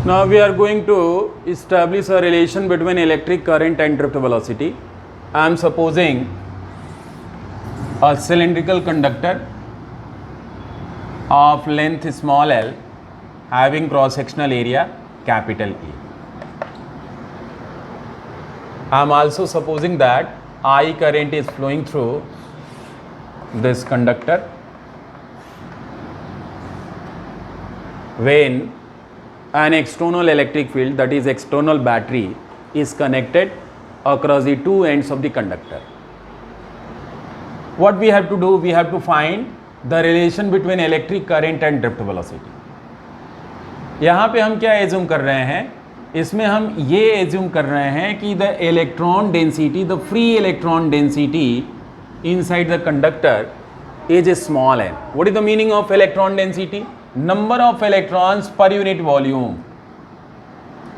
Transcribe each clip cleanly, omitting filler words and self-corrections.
Now we are going to establish a relation between electric current and drift velocity. I am supposing a cylindrical conductor of length small l having cross sectional area capital A. I am also supposing that I current is flowing through this conductor when an external electric field, that is external battery, is connected across the two ends of the conductor. What we have to do, we have to find the relation between electric current and drift velocity. यहाँ पे हम क्या assume कर रहे हैं, इसमें हम ये एज्यूम कर रहे हैं कि the electron density, the free electron density inside the conductor is a small n. What is the meaning of electron density? Number of electrons per unit volume.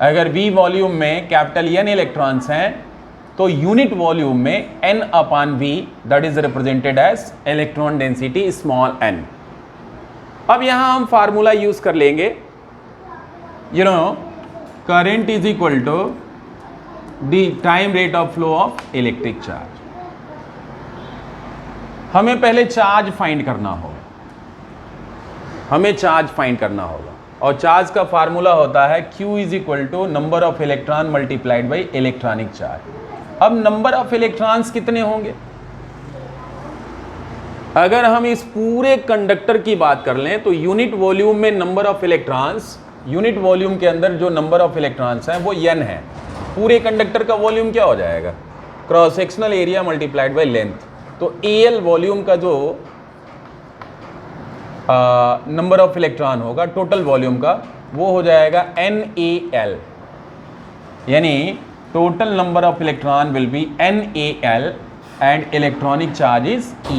अगर V वॉल्यूम में कैपिटल N इलेक्ट्रॉन्स हैं तो unit volume में N upon V that is represented as electron density small n. अब यहां हम formula use कर लेंगे, you know, current is equal to the time rate of flow of electric charge. हमें पहले चार्ज फाइंड करना होगा, हमें चार्ज फाइंड करना होगा और चार्ज का फार्मूला होता है Q is equal to number of electron multiplied by electronic charge. अब नंबर ऑफ इलेक्ट्रॉन्स कितने होंगे? अगर हम इस पूरे कंडक्टर की बात कर लें तो यूनिट वॉल्यूम में number of electrons, unit volume के अंदर जो नंबर ऑफ इलेक्ट्रॉन्स हैं वो n है. पूरे कंडक्टर का वॉल्यूम क्या हो जाएगा? Cross sectional area multiplied by length. तो AL वॉल्यूम का जो नंबर ऑफ इलेक्ट्रॉन होगा टोटल वॉल्यूम का, वो हो जाएगा NaL, यानी total number of electron will be NaL and electronic charge is E.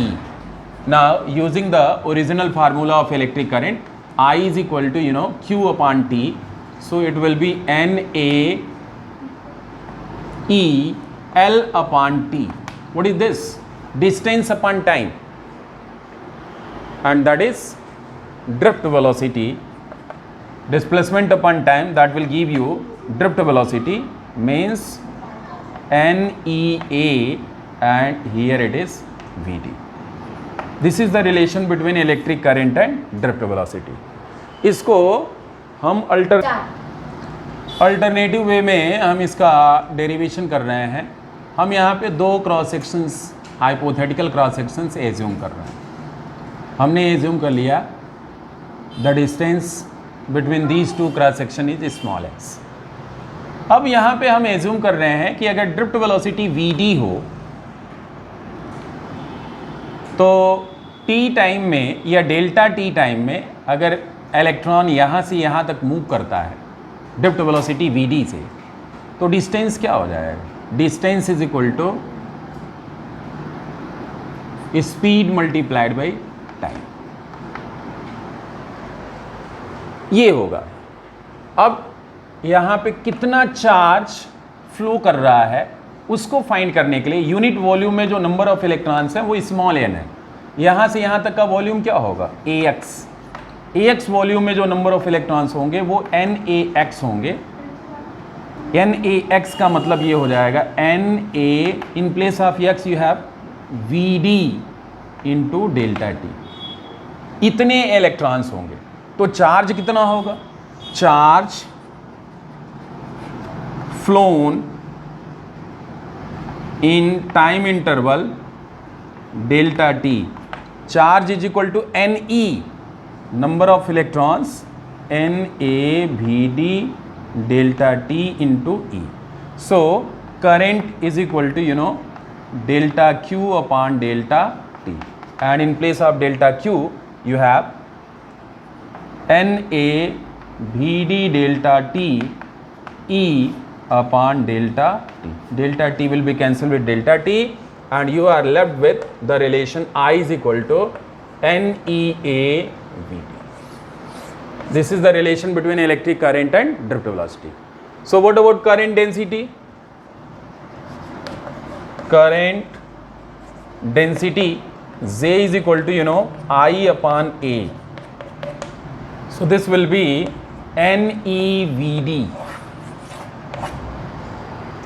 Now using the original formula of electric current, I is equal to, you know, Q upon T, so it will be NaEL upon T. What is this? Distance upon time, and that is drift velocity. Displacement upon time, that will give you drift velocity, means NEA, and here it is Vd. This is the relation between electric current and drift velocity. इसको हम alternative वे में हम इसका derivation कर रहे हैं. हम यहाँ पे दो cross sections, hypothetical cross sections assume कर रहे हैं. हमने एज्यूम कर लिया the distance between these two cross section is small x. अब यहाँ पे हम एज्यूम कर रहे हैं कि अगर ड्रिफ्ट वेलोसिटी Vd हो तो t टाइम में या डेल्टा t टाइम में अगर इलेक्ट्रॉन यहाँ से यहाँ तक मूव करता है ड्रिफ्ट वेलोसिटी Vd से, तो डिस्टेंस क्या हो जाएगा? Distance is equal to speed multiplied by time, ये होगा. अब यहाँ पे कितना चार्ज फ्लो कर रहा है उसको फाइंड करने के लिए यूनिट वॉल्यूम में जो नंबर ऑफ इलेक्ट्रॉन्स हैं वो स्मॉल n है. यहाँ से यहाँ तक का वॉल्यूम क्या होगा? AX वॉल्यूम में जो नंबर ऑफ इलेक्ट्रॉन्स होंगे वो NaX होंगे. NaX का मतलब ये हो जाएगा Na in place of X you have Vd into delta T. इतने इलेक्ट्रॉन्स होंगे तो चार्ज कितना होगा? Charge flown in time interval delta T, charge is equal to Ne, number of electrons NaVd delta T into E. So current is equal to, you know, delta Q upon delta T, and in place of delta Q you have NaVd delta T E upon delta T. Delta T will be cancelled with delta T and you are left with the relation I is equal to NeaVd. This is the relation between electric current and drift velocity. So what about current density? Current density J is equal to, you know, I upon A. So this will be NEVD.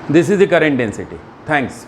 This is the current density. Thanks.